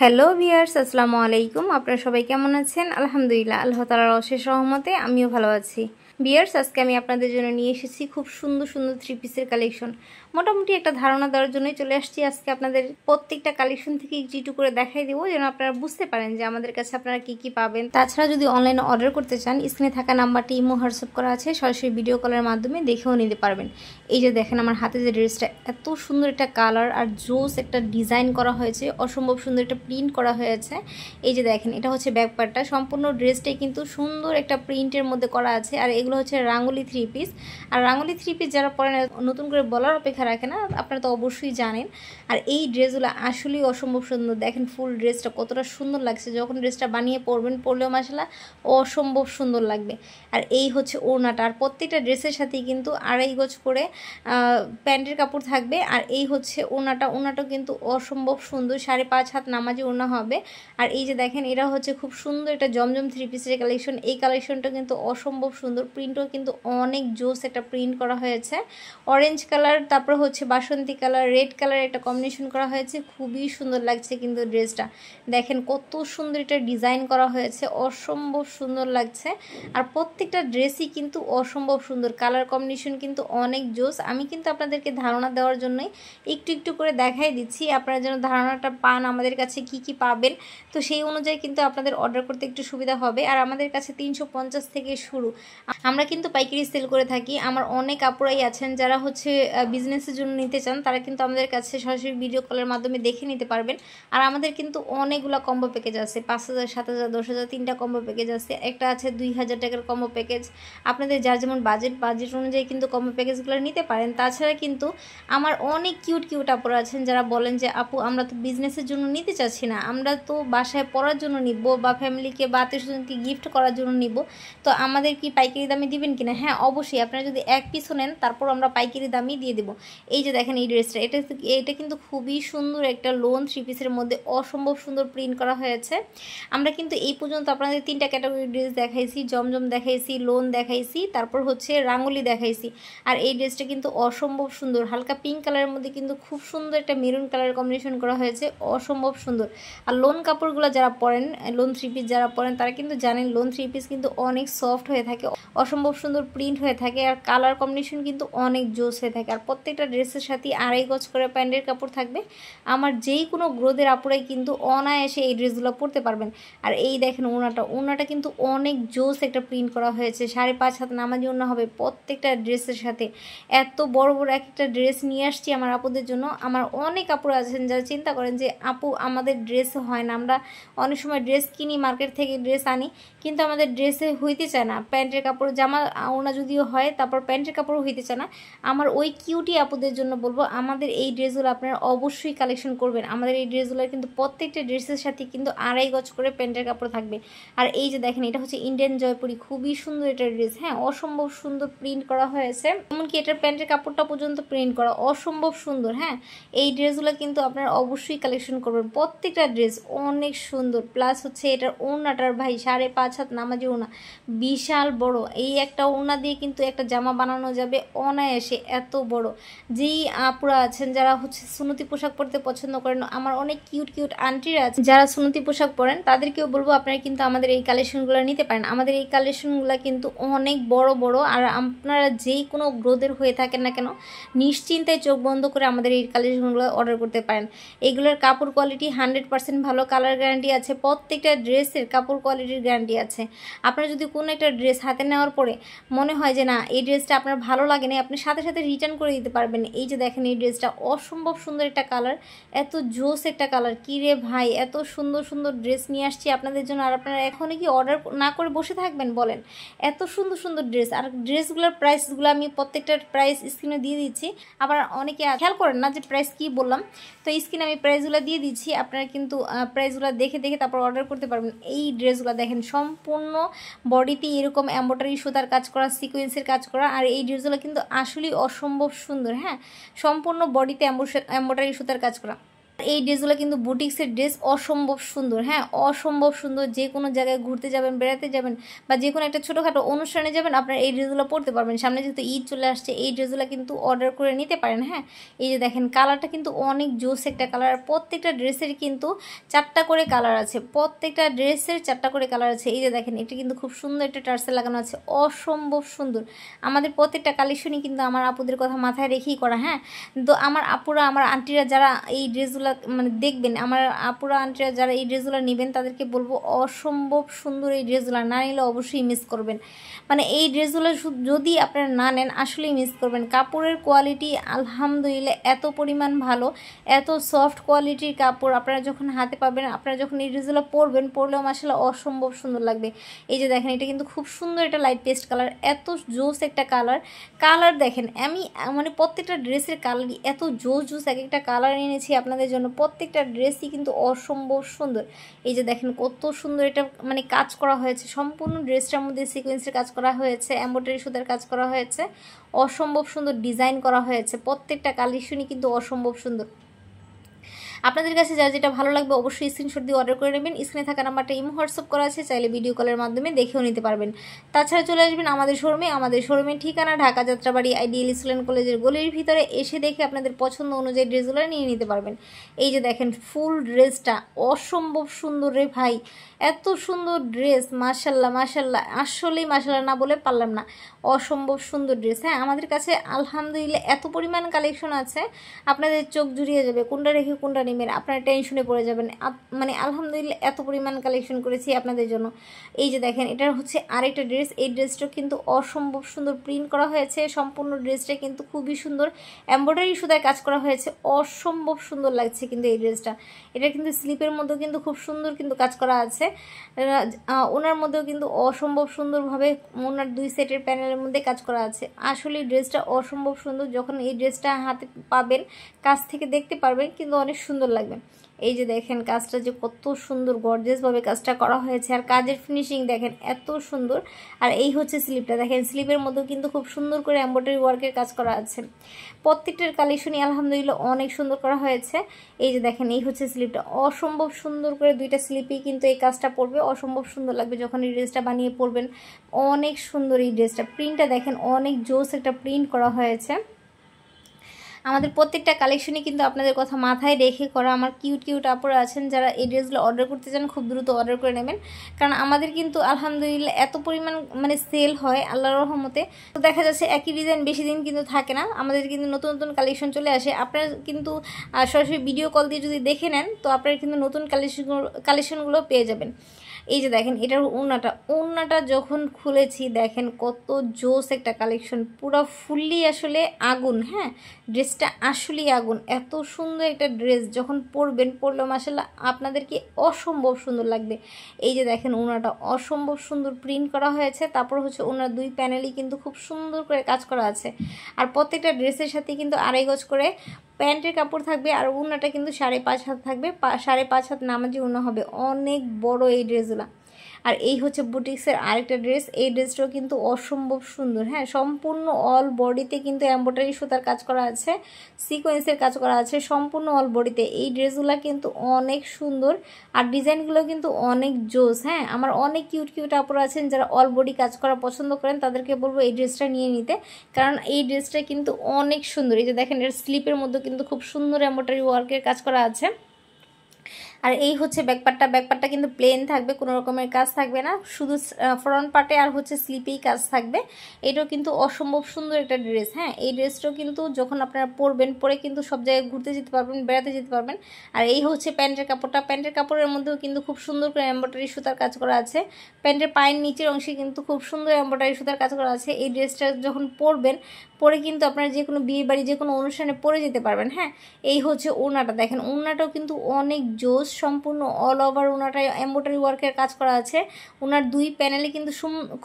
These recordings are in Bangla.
হ্যালো ভিউয়ার্স, আসসালামু আলাইকুম। আপনারা সবাই কেমন আছেন? আলহামদুলিল্লাহ, আল্লাহ তাআলার অশেষ রহমতে আমিও ভালো আছি। ভিউয়ার্স, আজকে আমি আপনাদের জন্য নিয়ে এসেছি খুব সুন্দর সুন্দর থ্রি পিসের কালেকশন। মোটামুটি একটা ধারণা দেওয়ার জন্যই চলে আসছি। আজকে আপনাদের প্রত্যেকটা কালেকশন থেকে একটু করে দেখাই দেবো, যেন আপনারা বুঝতে পারেন যে আমাদের কাছে আপনারা কি কি পাবেন। তাছাড়া যদি অনলাইনে অর্ডার করতে চান, স্ক্রিনে থাকা নাম্বারটি ইমো হোয়াটসঅ্যাপ করা আছে, সরাসরি ভিডিও কলের মাধ্যমে দেখেও নিতে পারবেন। এই যে দেখেন আমার হাতে যে ড্রেসটা, এত সুন্দর একটা কালার আর জোস একটা ডিজাইন করা হয়েছে, অসম্ভব সুন্দর একটা প্রিন্ট করা হয়েছে। এই যে দেখেন, এটা হচ্ছে ব্যাক পার্টটা। সম্পূর্ণ ড্রেসটাই কিন্তু সুন্দর একটা প্রিন্টের মধ্যে করা আছে। আর এগুলো হচ্ছে রাঙ্গুলি থ্রি পিস। আর রাঙ্গুলি থ্রি পিস যারা পরেন নতুন করে বলার অপেক্ষা রাখে না, আপনারা তো অবশ্যই জানেন। আর এই ড্রেসগুলো আসলেই অসম্ভব সুন্দর। দেখেন ফুল ড্রেসটা কতটা সুন্দর লাগছে, যখন ড্রেসটা বানিয়ে পরবেন, পরলেও মাশাআল্লাহ অসম্ভব সুন্দর লাগবে। আর এই হচ্ছে ওড়নাটা। আর প্রত্যেকটা ড্রেসের সাথেই কিন্তু 2.5 গজ করে প্যান্টের কাপড় থাকবে। আর এই হচ্ছে ওড়নাটাও কিন্তু অসম্ভব সুন্দর, 5.5 হাত নামাজি ওড়না হবে। আর এই যে দেখেন, এটা হচ্ছে খুব সুন্দর একটা জমজম থ্রি পিসের কালেকশন। এই কালেকশনটা কিন্তু অসম্ভব সুন্দর, প্রিন্টও কিন্তু অনেক জোস একটা প্রিন্ট করা হয়েছে। অরেঞ্জ কালার, তারপর হচ্ছে বাসন্তী কালার, রেড কালার একটা কম্বিনেশন করা হয়েছে। খুবই সুন্দর লাগছে কিন্তু ড্রেসটা। দেখেন কত সুন্দর এটা ডিজাইন করা হয়েছে, অসম্ভব সুন্দর লাগছে। আর প্রত্যেকটা ড্রেসই কিন্তু অসম্ভব সুন্দর, কালার কম্বিনেশন কিন্তু অনেক জোস। আমি কিন্তু আপনাদেরকে ধারণা দেওয়ার জন্যই একটু করে দেখাই দিচ্ছি, আপনারা যেন ধারণাটা পান আমাদের কাছে কি কি পাবেন। তো সেই অনুযায়ী কিন্তু আপনাদের অর্ডার করতে একটু সুবিধা হবে। আর আমাদের কাছে 350 থেকে শুরু। আমরা কিন্তু পাইকারি সেল করে থাকি। আমার অনেক আপুরাই আছেন যারা হচ্ছে বিজনেসের জন্য নিতে চান, তারা কিন্তু আমাদের কাছে সরাসরি ভিডিও কলের মাধ্যমে দেখে নিতে পারবেন। আর আমাদের কিন্তু অনেকগুলো কম্বো প্যাকেজ আছে, 5,000, 7,000, 10,000, 3টা কম্বো প্যাকেজ আছে। একটা আছে 2,000 টাকার কম্বো প্যাকেজ। আপনাদের যার যেমন বাজেট অনুযায়ী কিন্তু কম্বো প্যাকেজগুলো নিতে পারেন। তাছাড়া কিন্তু আমার অনেক কিউট আপুরা আছেন যারা বলেন যে আপু, আমরা তো বিজনেসের জন্য নিতে চাচ্ছি না, আমরা তো বাসায় পরার জন্য নিব বা ফ্যামিলিকে বা আত্মীয়স্বজনকে গিফট করার জন্য নিব, তো আমাদের কি পাইকারি দামে দিবেন কিনা? হ্যাঁ অবশ্যই, আপনারা যদি এক পিসও নেন তারপর আমরা পাইকারি দামই দিয়ে দেবো। এই যে দেখেন এই ড্রেসটা, এটা কিন্তু খুবই সুন্দর একটা লোন থ্রি পিসের মধ্যে অসম্ভব সুন্দর প্রিন্ট করা হয়েছে। আমরা কিন্তু এই পর্যন্ত আপনাদের 3টা ক্যাটাগরি ড্রেস দেখাইছি, জমজম দেখাইছি, লোন দেখাইছি, তারপর হচ্ছে রাঙ্গুলি দেখাইছি। আর এই ড্রেসটা কিন্তু অসম্ভব সুন্দর, হালকা পিঙ্ক কালারের মধ্যে কিন্তু খুব সুন্দর একটা মেরুন কালার কম্বিনেশন করা হয়েছে, অসম্ভব সুন্দর। আর লোন কাপড়গুলো যারা পরেন, লোন থ্রি পিস যারা পরেন, তারা কিন্তু জানেন লোন থ্রি পিস কিন্তু অনেক সফট হয়ে থাকে, অসম্ভব সুন্দর প্রিন্ট হয়ে থাকে। আর কালার কম্বিনেশন কিন্তু অনেক জোস হয়ে থাকে। আর প্রত্যেকটা ড্রেসের সাথে 2.5 গজ করে প্যান্টের কাপড় থাকবে। আমার যেই কোনো গ্রোদের আপুরাই কিন্তু অনায়াসে এই ড্রেসগুলো পরতে পারবেন। আর এই দেখেন ওড়নাটা কিন্তু অনেক জোস একটা প্রিন্ট করা হয়েছে, 5.5 হাত নামাজি ওড়না হবে প্রত্যেকটা ড্রেসের সাথে। এত বড় এক একটা ড্রেস নিয়ে আসছি আমার আপুদের জন্য। আমার অনেক আপুরা আছেন যারা চিন্তা করেন যে আপু, আমাদের ড্রেস হয় না, আমরা অনেক সময় ড্রেস কিনি, মার্কেট থেকে ড্রেস আনি, কিন্তু আমাদের ড্রেসে হইতে চায় না, প্যান্টের কাপড় জামা ওড়না যদিও হয়, তারপর প্যান্টের কাপড়ও হইতে চায় না। আমার ওই কিউটি আপুদের জন্য বলবো, আমাদের এই ড্রেসগুলো আপনারা অবশ্যই কালেকশন করবেন। আমাদের এই ড্রেসগুলো কিন্তু প্রত্যেকটা ড্রেসের সাথে কিন্তু 2.5 গজ করে প্যান্টের কাপড় থাকবে। আর এই যে দেখেন, এটা হচ্ছে ইন্ডিয়ান জয়পুরি, খুবই সুন্দর একটা ড্রেস। হ্যাঁ অসম্ভব সুন্দর প্রিন্ট করা হয়েছে, এমনকি এটার প্যান্টের কাপড়টা পর্যন্ত প্রিন্ট করা, অসম্ভব সুন্দর। হ্যাঁ এই ড্রেসগুলো কিন্তু আপনারা অবশ্যই কালেকশন করবেন, প্রত্যেকটা ড্রেস অনেক সুন্দর। প্লাস হচ্ছে এটার ওড়নাটার ভাই 5.5 হাত নামাজি ওড়না, বিশাল বড়। এই একটা ওড়না দিয়ে কিন্তু একটা জামা বানানো যাবে অনায়াসে, এত বড়। যেই আপুরা আছেন যারা হচ্ছে সুন্নতি পোশাক পরতে পছন্দ করেন, আমার অনেক কিউট আন্টিরা আছে যারা সুন্নতি পোশাক পরেন, তাদেরকেও বলবো আপনারা কিন্তু আমাদের এই কালেকশনগুলো নিতে পারেন। আমাদের এই কালেকশনগুলো কিন্তু অনেক বড়। আর আপনারা যেই কোনো গ্রোদের হয়ে থাকেন না কেন, নিশ্চিন্তায় চোখ বন্ধ করে আমাদের এই কালেকশনগুলো অর্ডার করতে পারেন। এগুলোর কাপড় কোয়ালিটি 100% ভালো, কালার গ্যারান্টি আছে, প্রত্যেকটা ড্রেসের কাপড় কোয়ালিটির গ্যারান্টি আছে। আপনারা যদি কোনো একটা ড্রেস হাতে নেওয়ার পরে মনে হয় যে না এই ড্রেসটা আপনার ভালো লাগে না, আপনি সাথে রিটার্ন করে দিতে পারবেন। এই যে দেখেন এই ড্রেসটা, অসম্ভব সুন্দর একটা কালার, এত জোস একটা কালার। কি রে ভাই, এত সুন্দর ড্রেস নিয়ে আসছি আপনাদের জন্য, আর আপনারা এখনই কি অর্ডার না করে বসে থাকবেন বলেন? এত সুন্দর ড্রেস। আর ড্রেসগুলোর প্রাইসগুলো আমি প্রত্যেকটার প্রাইস স্ক্রিনে দিয়ে দিচ্ছি। আবার অনেকে খেয়াল করেন না যে প্রাইস কি বললাম, তো স্ক্রিনে আমি প্রাইসগুলো দিয়ে দিচ্ছি, আপনারা কিন্তু প্রাইসগুলো দেখে তারপর অর্ডার করতে পারবেন। এই ড্রেসগুলো দেখেন, সম্পূর্ণ বডিতে এরকম এমব্রয়ডারি সুতার কাজ করা, সিকোয়েন্সের কাজ করা। আর এই ড্রেসগুলো কিন্তু আসলেই অসম্ভব সুন্দর। হ্যাঁ সম্পূর্ণ বডিতে এমব্রয়ডারি সুতার কাজ করা। এই ড্রেসগুলো কিন্তু বুটিক্সের ড্রেস, অসম্ভব সুন্দর। হ্যাঁ, অসম্ভব সুন্দর। যে কোনো জায়গায় ঘুরতে যাবেন, বেড়াতে যাবেন, বা যে কোনো একটা ছোটোখাটো অনুষ্ঠানে যাবেন, আপনারা এই ড্রেসগুলো পরতে পারবেন। সামনে যেহেতু ঈদ চলে আসছে, এই ড্রেসগুলো কিন্তু অর্ডার করে নিতে পারেন। হ্যাঁ, এই যে দেখেন কালারটা কিন্তু অনেক জোস একটা কালার। প্রত্যেকটা ড্রেসের কিন্তু 4টা করে কালার আছে, প্রত্যেকটা ড্রেসের 4টা করে কালার আছে। এই যে দেখেন এটা কিন্তু খুব সুন্দর একটা টার্সেল লাগানো আছে, অসম্ভব সুন্দর। আমাদের প্রত্যেকটা কালেকশনই কিন্তু আমার আপুদের কথা মাথায় রেখেই করা। হ্যাঁ, তো আমার আপুরা, আমার আন্টিরা যারা এই ড্রেসগুলো মানে দেখবেন, আমার আপুরা আন্টিরা যারা এই ড্রেসগুলো নেবেন, তাদেরকে বলবো অসম্ভব সুন্দর এই ড্রেসগুলো। না নিলে অবশ্যই মিস করবেন। মানে এই ড্রেসগুলো যদি আপনারা না নেন আসলেই মিস করবেন। কাপড়ের কোয়ালিটি আলহামদুলিল্লাহ এত পরিমাণ ভালো, এত সফট কোয়ালিটির কাপড়। আপনারা যখন হাতে পাবেন, আপনারা যখন এই ড্রেসগুলো পরবেন, পরলেও মাশাআল্লাহ অসম্ভব সুন্দর লাগবে। এই যে দেখেন এটা কিন্তু খুব সুন্দর, এটা লাইট পেস্ট কালার, এত জোস একটা কালার দেখেন। আমি মানে প্রত্যেকটা ড্রেসের কালারই এত জোস এক একটা কালার এনেছি আপনাদের জন্য। প্রত্যেকটা ড্রেসই কিন্তু অসম্ভব সুন্দর। এই যে দেখেন কত সুন্দর এটা মানে কাজ করা হয়েছে, সম্পূর্ণ ড্রেসটার মধ্যে সিকোয়েন্সের কাজ করা হয়েছে, এমব্রয়ডারি সুতার কাজ করা হয়েছে, অসম্ভব সুন্দর ডিজাইন করা হয়েছে। প্রত্যেকটা কালেকশনই কিন্তু অসম্ভব সুন্দর। আপনাদের কাছে যার যেটা ভালো লাগবে অবশ্যই স্ক্রিনশট দিয়ে অর্ডার করে নেবেন। স্ক্রিনে থাকা নাম্বারটা ইমো হোয়াটসঅ্যাপ করা আছে, চাইলে ভিডিও কলের মাধ্যমে দেখেও নিতে পারবেন। তাছাড়া চলে আসবেন আমাদের শোরুমে। আমাদের শোরুমের ঠিকানা ঢাকা যাত্রাবাড়ি আইডিয়াল স্টুডেন্ট কলেজের গলির ভিতরে। এসে দেখে আপনাদের পছন্দ অনুযায়ী ড্রেসগুলো নিয়ে নিতে পারবেন। এই যে দেখেন ফুল ড্রেসটা অসম্ভব সুন্দর রে ভাই, এত সুন্দর ড্রেস, মাশাল্লাহ মাশাল্লাহ, আসলেই মাশাল্লাহ না বলে পারলাম না। অসম্ভব সুন্দর ড্রেস। হ্যাঁ, আমাদের কাছে আলহামদুলিল্লাহ এত পরিমাণ কালেকশন আছে, আপনাদের চোখ জুড়িয়ে যাবে। কোনটা রেখে কোনটা নেবেন আপনারা টেনশনে পড়ে যাবেন। মানে আলহামদুলিল্লাহ এত পরিমাণ কালেকশন করেছি আপনাদের জন্য। এই যে দেখেন এটা হচ্ছে আরেকটা ড্রেস। এই ড্রেসটা কিন্তু অসম্ভব সুন্দর প্রিন্ট করা হয়েছে। সম্পূর্ণ ড্রেসটা কিন্তু খুবই সুন্দর, এমব্রয়ডারি সুতায় কাজ করা হয়েছে, অসম্ভব সুন্দর লাগছে কিন্তু এই ড্রেসটা। এটা কিন্তু স্লিপের মধ্যেও কিন্তু খুব সুন্দর কিন্তু কাজ করা আছে। ওনার মধ্যেও কিন্তু অসম্ভব সুন্দরভাবে ওনার 2 সেটের প্যানেলের মধ্যে কাজ করা আছে। আসলে ড্রেসটা অসম্ভব সুন্দর। যখন এই ড্রেসটা হাতে পাবেন, কাছ থেকে দেখতে পারবেন, কিন্তু অনেক সুন্দর লাগবে। এই যে দেখেন কাজটা যে কত সুন্দর গর্জিয়াসভাবে কাজটা করা হয়েছে, আর কাজের ফিনিশিং দেখেন এত সুন্দর। আর এই হচ্ছে স্লিপটা, দেখেন স্লিপের মধ্যেও কিন্তু খুব সুন্দর করে এমব্রয়ডারি ওয়ার্কের কাজ করা আছে। প্রত্যেকটার কালেকশনই আলহামদুলিল্লাহ অনেক সুন্দর করা হয়েছে। এই যে দেখেন এই হচ্ছে স্লিপটা, অসম্ভব সুন্দর করে 2টা স্লিপই কিন্তু এই কাজটা পরবে, অসম্ভব সুন্দর লাগবে যখন এই ড্রেসটা বানিয়ে পরবেন। অনেক সুন্দর এই ড্রেসটা, প্রিন্টটা দেখেন অনেক জোস একটা প্রিন্ট করা হয়েছে। আমাদের প্রত্যেকটা কালেকশনই কিন্তু আপনাদের কথা মাথায় রেখে করা। আমার কিউট আপুরা আছেন যারা এই ড্রেসগুলো অর্ডার করতে চান, খুব দ্রুত অর্ডার করে নেবেন। কারণ আমাদের কিন্তু আলহামদুলিল্লাহ এত পরিমাণ মানে সেল হয় আল্লাহর রহমতে। তো দেখা যাচ্ছে একই ডিজাইন বেশি দিন কিন্তু থাকে না, আমাদের কিন্তু নতুন নতুন কালেকশন চলে আসে। আপনারা কিন্তু সরাসরি ভিডিও কল দিয়ে যদি দেখে নেন, তো আপনারা কিন্তু নতুন কালেকশনগুলো পেয়ে যাবেন। এই যে দেখেন এটার ওড়নাটা যখন খুলেছি দেখেন কত জোস একটা কালেকশন, পুরো ফুললি আসলে আগুন। হ্যাঁ, ড্রেসটা আসলেই আগুন, এত সুন্দর একটা ড্রেস। যখন পরলে মাশাআল্লাহ আপনাদেরকে অসম্ভব সুন্দর লাগবে। এই যে দেখেন ওড়নাটা অসম্ভব সুন্দর প্রিন্ট করা হয়েছে। তারপর হচ্ছে ওনার 2 প্যানেলই কিন্তু খুব সুন্দর করে কাজ করা আছে। আর প্রত্যেকটা ড্রেসের সাথে কিন্তু 2.5 গজ করে প্যান্টের কাপড় থাকবে, আর ওড়নাটা কিন্তু 5.5 হাত থাকবে, 5.5 হাত নামাজি ওড়না হবে, অনেক বড় এই ড্রেসগুলো। আর এই হচ্ছে বুটিক্সের আরেকটা ড্রেস। এই ড্রেসটাও কিন্তু অসম্ভব সুন্দর। হ্যাঁ, সম্পূর্ণ অল বডিতে কিন্তু এমব্রয়ডারি সুতার কাজ করা আছে, সিকোয়েন্সের কাজ করা আছে সম্পূর্ণ অল বডিতে। এই ড্রেসগুলো কিন্তু অনেক সুন্দর, আর ডিজাইনগুলো কিন্তু অনেক জোস। হ্যাঁ, আমার অনেক কিউট আপুরা আছেন যারা অল বডি কাজ করা পছন্দ করেন, তাদেরকে বলবো এই ড্রেসটা নিয়ে নিতে, কারণ এই ড্রেসটা কিন্তু অনেক সুন্দর। এই যে দেখেন এর স্লিপের মধ্যে কিন্তু খুব সুন্দর এমব্রয়ডারি ওয়ার্কের কাজ করা আছে। আর এই হচ্ছে ব্যাকপার্টটা কিন্তু প্লেন থাকবে, কোনো রকমের কাজ থাকবে না, শুধু ফ্রন্ট পার্টে আর হচ্ছে স্লিপেই কাজ থাকবে। এটাও কিন্তু অসম্ভব সুন্দর একটা ড্রেস। হ্যাঁ, এই ড্রেসটাও কিন্তু যখন আপনারা পরবেন, পরে কিন্তু সব জায়গায় ঘুরতে যেতে পারবেন, বেড়াতে যেতে পারবেন। আর এই হচ্ছে প্যান্টের কাপড়ের মধ্যেও কিন্তু খুব সুন্দর করে এমব্রয়ডারি সুতার কাজ করা আছে। প্যান্টের পায়ের নিচের অংশে কিন্তু খুব সুন্দর এমব্রয়ডারি সুতার কাজ করা আছে। এই ড্রেসটা যখন পরবেন, পরে কিন্তু আপনারা যে কোনো বিয়ে বাড়ি, যে কোনো অনুষ্ঠানে পরে যেতে পারবেন। হ্যাঁ, এই হচ্ছে ওড়নাটা, দেখেন ওড়নাটাও কিন্তু অনেক জোস, সম্পূর্ণ অল ওভার ওড়নাটায় এমব্রয়ডারি ওয়ার্কের কাজ করা আছে। ওনার 2 প্যানেলে কিন্তু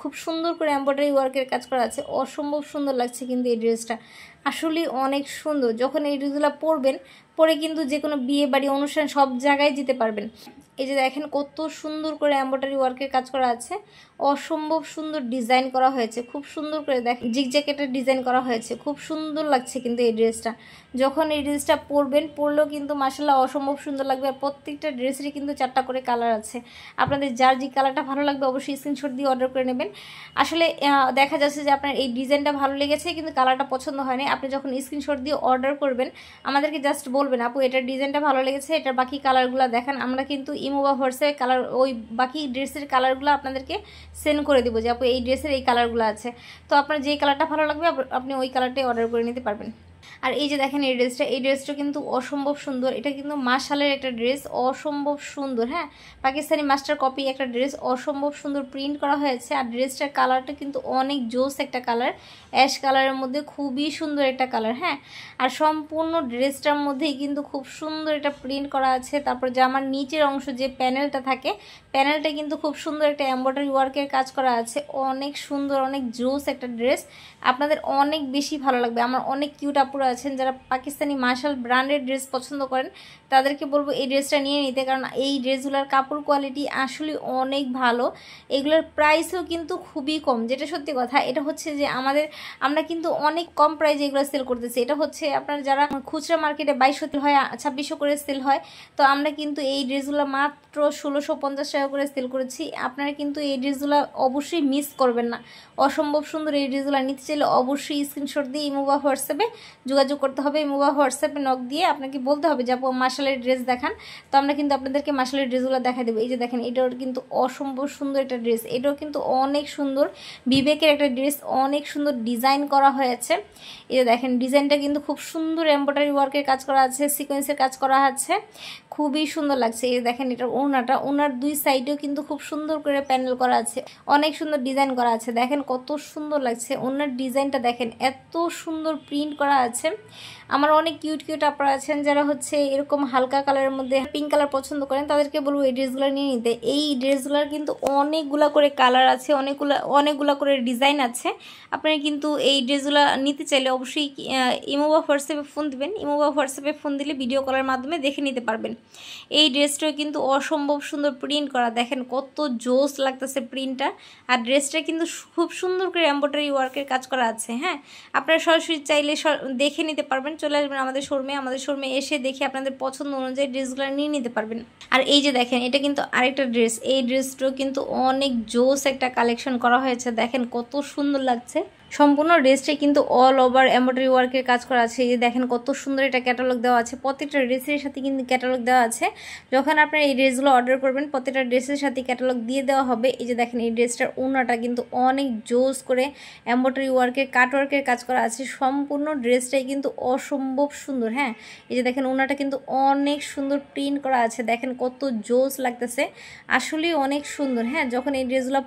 খুব সুন্দর করে এমব্রয়ডারি ওয়ার্কের কাজ করা আছে, অসম্ভব সুন্দর লাগছে কিন্তু এই ড্রেসটা, আসলে অনেক সুন্দর। যখন এই ড্রেসগুলো পরবেন, পরে কিন্তু যে কোনো বিয়ে বাড়ি অনুষ্ঠান সব জায়গায় যেতে পারবেন। এই যে দেখেন কত সুন্দর করে এমব্রয়ডারি ওয়ার্কের কাজ করা আছে, অসম্ভব সুন্দর ডিজাইন করা হয়েছে, খুব সুন্দর করে দেখেন জিগজ্যাকেটের ডিজাইন করা হয়েছে, খুব সুন্দর লাগছে কিন্তু এই ড্রেসটা। যখন এই ড্রেসটা পরবেন, পরলেও কিন্তু মাশাআল্লাহ অসম্ভব সুন্দর লাগবে। আর প্রত্যেকটা ড্রেসেরই কিন্তু 4টা করে কালার আছে, আপনাদের যার যে কালারটা ভালো লাগবে অবশ্যই স্ক্রিনশট দিয়ে অর্ডার করে নেবেন। আসলে দেখা যাচ্ছে যে আপনার এই ডিজাইনটা ভালো লেগেছে কিন্তু কালারটা পছন্দ হয়নি, আপনি যখন স্ক্রিনশট দিয়ে অর্ডার করবেন আমাদেরকে জাস্ট বলবেন আপু এটার ডিজাইনটা ভালো লেগেছে, এটার বাকি কালারগুলো দেখান। আমরা কিন্তু ইমো বা হোয়াটসঅ্যাপে কালার ওই বাকি ড্রেসের কালারগুলো আপনাদেরকে সেন্ড করে দেবো যে আপু এই ড্রেসের এই কালারগুলো আছে, তো আপনার যেই কালারটা ভালো লাগবে আপনি ওই কালারটাই অর্ডার করে নিতে পারবেন। আর এই যে দেখেন এই ড্রেসটা কিন্তু অসম্ভব সুন্দর, এটা কিন্তু মাশালের একটা ড্রেস, অসম্ভব সুন্দর। হ্যাঁ, পাকিস্তানি মাস্টার কপি একটা ড্রেস, অসম্ভব সুন্দর প্রিন্ট করা হয়েছে। আর ড্রেসটার কালারটা কিন্তু অনেক জোস একটা কালার, অ্যাশ কালারের মধ্যে খুবই সুন্দর একটা কালার। হ্যাঁ, আর সম্পূর্ণ ড্রেসটার মধ্যেই কিন্তু খুব সুন্দর একটা প্রিন্ট করা আছে। তারপর জামার নিচের অংশ যে প্যানেলটা থাকে, প্যানেলটা কিন্তু খুব সুন্দর একটা এমব্রয়ডারি ওয়ার্কের কাজ করা আছে, অনেক সুন্দর, অনেক জোস একটা ড্রেস, আপনাদের অনেক বেশি ভালো লাগবে। আমার অনেক কিউট আপুরা আছেন যারা পাকিস্তানি মার্শাল ব্র্যান্ডের ড্রেস পছন্দ করেন, তাদেরকে বলবো এই ড্রেসটা নিয়ে নিতে, কারণ এই ড্রেসগুলোর কাপড় কোয়ালিটি আসলে অনেক ভালো, এগুলোর প্রাইসও কিন্তু খুবই কম। যেটা সত্যি কথা, এটা হচ্ছে যে আমরা কিন্তু অনেক কম প্রাইসে এগুলো সেল করতেছি। এটা হচ্ছে আপনার যারা খুচরা মার্কেটে 2200 হয়, 2600 করে সেল হয়, তো আমরা কিন্তু এই ড্রেসগুলো মাত্র 1650 টাকা করে সেল করেছি। আপনারা কিন্তু এই ড্রেসগুলো অবশ্যই মিস করবেন না, অসম্ভব সুন্দর। এই ড্রেসগুলো নিতে চাইলে অবশ্যই স্ক্রিনশট দিয়ে ইমো বা হোয়াটসঅ্যাপে যোগাযোগ করতে হবে। ইমো বা হোয়াটসঅ্যাপে নক দিয়ে আপনাকে বলতে হবে যে আপু মাশালের ড্রেস দেখান, তো আমরা কিন্তু আপনাদেরকে মাশালের ড্রেসগুলো দেখা দেবো। এই যে দেখেন এটাও কিন্তু অসম্ভব সুন্দর একটা ড্রেস, এটাও কিন্তু অনেক সুন্দর, বিবেকের একটা ড্রেস, অনেক সুন্দর ডিজাইন করা হয়েছে। এই যে দেখেন ডিজাইনটা কিন্তু খুব সুন্দর এমব্রয়ডারি ওয়ার্কের কাজ করা আছে, সিকোয়েন্সের কাজ করা আছে, খুবই সুন্দর লাগছে। এই দেখেন এটার ওনার দুই সাইডেও কিন্তু খুব সুন্দর করে প্যানেল করা আছে, অনেক সুন্দর ডিজাইন করা আছে। দেখেন কত সুন্দর লাগছে ওনার ডিজাইনটা, দেখেন এত সুন্দর প্রিন্ট করা আছে। আমার অনেক কিউট আপনারা আছেন যারা হচ্ছে এরকম হালকা কালারের মধ্যে পিঙ্ক কালার পছন্দ করেন, তাদেরকে বলবো এই ড্রেসগুলো নিয়ে নিতে। এই ড্রেসগুলোর কিন্তু অনেকগুলা করে কালার আছে, অনেকগুলা করে ডিজাইন আছে। আপনারা কিন্তু এই ড্রেসগুলো নিতে চাইলে অবশ্যই ইমো বা হোয়াটসঅ্যাপে ফোন দিবেন, ইমো বা হোয়াটসঅ্যাপে ফোন দিলে ভিডিও কলের মাধ্যমে দেখে নিতে পারবেন। এই ড্রেসটাও কিন্তু অসম্ভব সুন্দর প্রিন্ট করা, দেখেন কত জোস লাগতেছে প্রিন্টটা। আর ড্রেসটা কিন্তু খুব সুন্দর করে এমব্রয়ডারি ওয়ার্কের কাজ করা আছে। হ্যাঁ, আপনারা সরাসরি চাইলে দেখে নিতে পারবেন, চলে আসবেন আমাদের শোরুমে এসে দেখে আপনাদের পছন্দ অনুযায়ী ড্রেসগুলো নিয়ে নিতে পারবেন। আর এই যে দেখেন এটা কিন্তু আরেকটা ড্রেস, এই ড্রেসটাও কিন্তু অনেক জোস একটা কালেকশন করা হয়েছে, দেখেন কত সুন্দর লাগছে। সম্পূর্ণ ড্রেসটাই কিন্তু অল ওভার এমব্রয়ডারি ওয়ার্কের কাজ করা আছে। এই যে দেখেন কত সুন্দর এটা ক্যাটালগ দেওয়া আছে, প্রত্যেকটা ড্রেসের সাথে কিন্তু ক্যাটালগ দেওয়া আছে। যখন আপনারা এই ড্রেসগুলো অর্ডার করবেন প্রত্যেকটা ড্রেসের সাথে ক্যাটালগ দিয়ে দেওয়া হবে। এই যে দেখেন এই ড্রেসটার ওড়নাটা কিন্তু অনেক জোস করে এমব্রয়ডারি ওয়ার্কের কাটওয়ার্কের কাজ করা আছে, সম্পূর্ণ ড্রেসটাই কিন্তু অসম্ভব সুন্দর। হ্যাঁ, এই যে দেখেন ওড়নাটা কিন্তু অনেক সুন্দর প্রিন্ট করা আছে, দেখেন কত জোস লাগতেছে, আসলেই অনেক সুন্দর। হ্যাঁ, যখন এই ড্রেসগুলো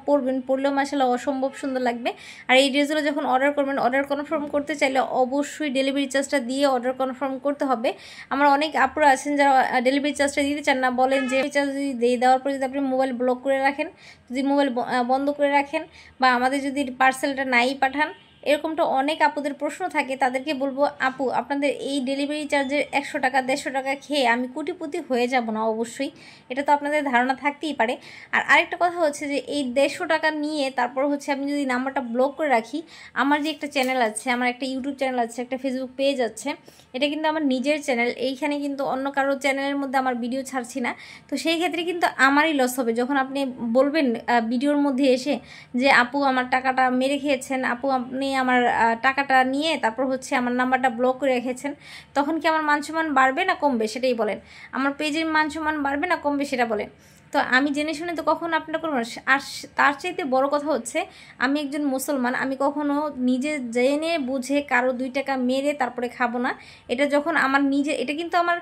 পরলেও মাশাআল্লাহ অসম্ভব সুন্দর লাগবে। আর এই ড্রেসগুলো যখন অর্ডার করবেন, অর্ডার কনফার্ম করতে চাইলে অবশ্যই ডেলিভারি চার্জটা দিয়ে অর্ডার কনফার্ম করতে হবে। আমার অনেক আপুরা আছেন যারা ডেলিভারি চার্জটা দিতে চান না, বলেন যে চার্জ যদি দেওয়ার পর যদি আপনি মোবাইল ব্লক করে রাখেন, যদি মোবাইল বন্ধ করে রাখেন বা আমাদের যদি পার্সেলটা নাই পাঠান, এরকমটা অনেক আপুদের প্রশ্ন থাকে। তাদেরকে বলবো আপু আপনাদের এই ডেলিভারি চার্জের 100 টাকা 150 টাকা খেয়ে আমি কোটিপতি হয়ে যাব না, অবশ্যই এটা তো আপনাদের ধারণা থাকতেই পারে। আর আরেকটা কথা হচ্ছে যে এই 150 টাকা নিয়ে তারপর হচ্ছে আমি যদি নাম্বারটা ব্লক করে রাখি, আমার যে একটা চ্যানেল আছে, আমার একটা ইউটিউব চ্যানেল আছে, একটা ফেসবুক পেজ আছে, এটা কিন্তু আমার নিজের চ্যানেল, এইখানে কিন্তু অন্য কারো চ্যানেলের মধ্যে আমার ভিডিও ছাড়ছি না, তো সেই ক্ষেত্রে কিন্তু আমারই লস হবে। যখন আপনি বলবেন ভিডিওর মধ্যে এসে যে আপু আমার টাকাটা মেরে খেয়েছেন, আপু আপনি আমার টাকাটা নিয়ে তারপর হচ্ছে আমার নাম্বারটা ব্লক করে রেখেছেন, তখন কি আমার মান সম্মান বাড়বে না কমবে সেটাই বলেন, আমার পেজের মান সম্মান বাড়বে না কমবে সেটা বলেন। তো আমি জেনে শুনে তো কখনো আপনার করবো না। আর তার চাইতে বড় কথা হচ্ছে আমি একজন মুসলমান, আমি কখনো নিজে জেনে বুঝে কারো 2 টাকা মেরে তারপরে খাবো না। এটা যখন আমার নিজে, এটা কিন্তু আমার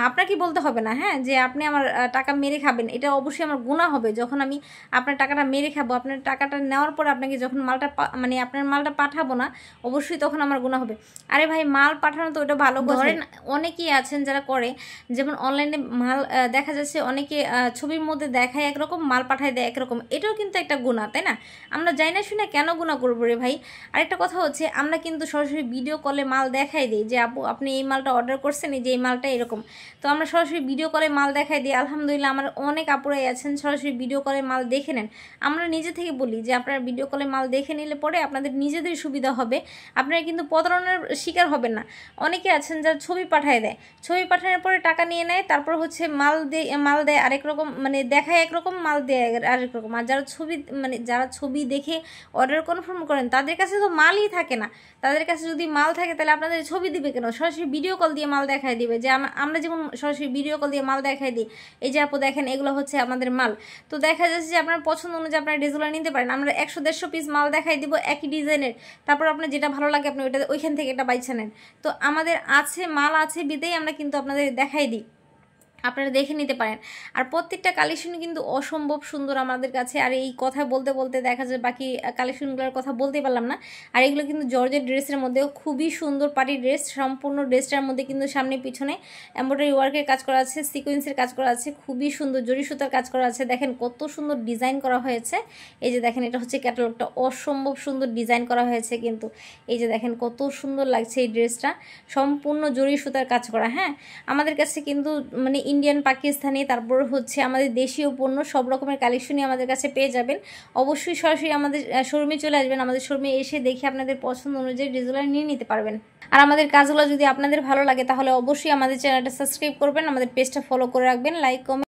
আপনাকে বলতে হবে না, হ্যাঁ, যে আপনি আমার টাকা মেরে খাবেন, এটা অবশ্যই আমার গুনাহ হবে। যখন আমি আপনার টাকাটা মেরে খাবো, আপনার টাকাটা নেওয়ার পর আপনাকে যখন মালটা মানে আপনার মালটা পাঠাবো না, অবশ্যই তখন আমার গুনাহ হবে। আরে ভাই মাল পাঠানো তো ওটা ভালো, ধরেন অনেকেই আছেন যারা করে, যেমন অনলাইনে মাল দেখা যাচ্ছে অনেকে ছবির মধ্যে দেখায় একরকম, মাল পাঠায় দেয় একরকম, এটাও কিন্তু একটা গুনাহ, তাই না? আমরা যাই না শুনে কেন গুনাহ করবো রে ভাই? আরেকটা কথা হচ্ছে, আমরা কিন্তু সরাসরি ভিডিও কলে মাল দেখাই দিই যে আপু আপনি এই মালটা অর্ডার করছেন, এই যে এই মালটা এরকম। তো আমরা সরাসরি ভিডিও কলে মাল দেখাই দিই। আলহামদুলিল্লাহ আমার অনেক আপুরাই আছেন সরাসরি ভিডিও কলে মাল দেখে নেন। আমরা নিজে থেকে বলি যে আপনারা ভিডিও কলে মাল দেখে নিলে পরে আপনাদের নিজেদের সুবিধা হবে, আপনারা কিন্তু প্রতারণার শিকার হবেন না। অনেকে আছেন যারা ছবি পাঠায় দেয়, ছবি পাঠানোর পরে টাকা নিয়ে নেয়, তারপর হচ্ছে মাল দেয় আরেক রকম, মানে দেখায় একরকম, মাল দেয় আরেক রকম। আর যারা ছবি দেখে অর্ডার কনফার্ম করেন তাদের কাছে তো মালই থাকে না। তাদের কাছে যদি মাল থাকে তাহলে আপনাদের ছবি দিবে কেন? সরাসরি ভিডিও কল দিয়ে মাল দেখায় দিবে। যে আমরা যেমন সরাসরি ভিডিও কল দিয়ে মাল দেখাই দিই, এই যে আপু দেখেন এগুলো হচ্ছে আমাদের মাল। তো দেখা যাচ্ছে যে আপনার পছন্দ অনুযায়ী আপনারা ডিজাইন নিতে পারেন। আমরা 100-150 পিস মাল দেখাই দিব একই ডিজাইনের, তারপর আপনার যেটা ভালো লাগে আপনি ওইখান থেকে এটা বাইছা নেন। তো আমাদের আছে, মাল আছে বিদেই আমরা কিন্তু আপনাদের দেখাই দিই, আপনারা দেখে নিতে পারেন। আর প্রত্যেকটা কালেকশন কিন্তু অসম্ভব সুন্দর আমাদের কাছে। আর এই কথা বলতে বলতে দেখা যায় বাকি কালেকশনগুলোর কথা বলতেই পারলাম না। আর এগুলো কিন্তু জর্জেট ড্রেসের মধ্যেও খুবই সুন্দর পার্টি ড্রেস। সম্পূর্ণ ড্রেসটার মধ্যে কিন্তু সামনে পিছনে এমব্রয়ডারি ওয়ার্কের কাজ করা আছে, সিকোয়েন্সের কাজ করা আছে, খুবই সুন্দর জরি সুতার কাজ করা আছে। দেখেন কত সুন্দর ডিজাইন করা হয়েছে। এই যে দেখেন এটা হচ্ছে ক্যাটালগটা, অসম্ভব সুন্দর ডিজাইন করা হয়েছে কিন্তু। এই যে দেখেন কত সুন্দর লাগছে এই ড্রেসটা, সম্পূর্ণ জরি সুতার কাজ করা। হ্যাঁ, আমাদের কাছে কিন্তু মানে ইন্ডিয়ান, পাকিস্তানি, তারপর হচ্ছে আমাদের দেশীয় পণ্য সব রকমের কালেকশনই আমাদের কাছে পেয়ে যাবেন। অবশ্যই সরাসরি আমাদের শোরুমে চলে আসবেন, আমাদের শোরুমে এসে দেখে আপনাদের পছন্দ অনুযায়ী ডিজাইন নিয়ে নিতে পারবেন। আর আমাদের কাজগুলো যদি আপনাদের ভালো লাগে তাহলে অবশ্যই আমাদের চ্যানেলটা সাবস্ক্রাইব করবেন, আমাদের পেজটা ফলো করে রাখবেন, লাইক কমেন্ট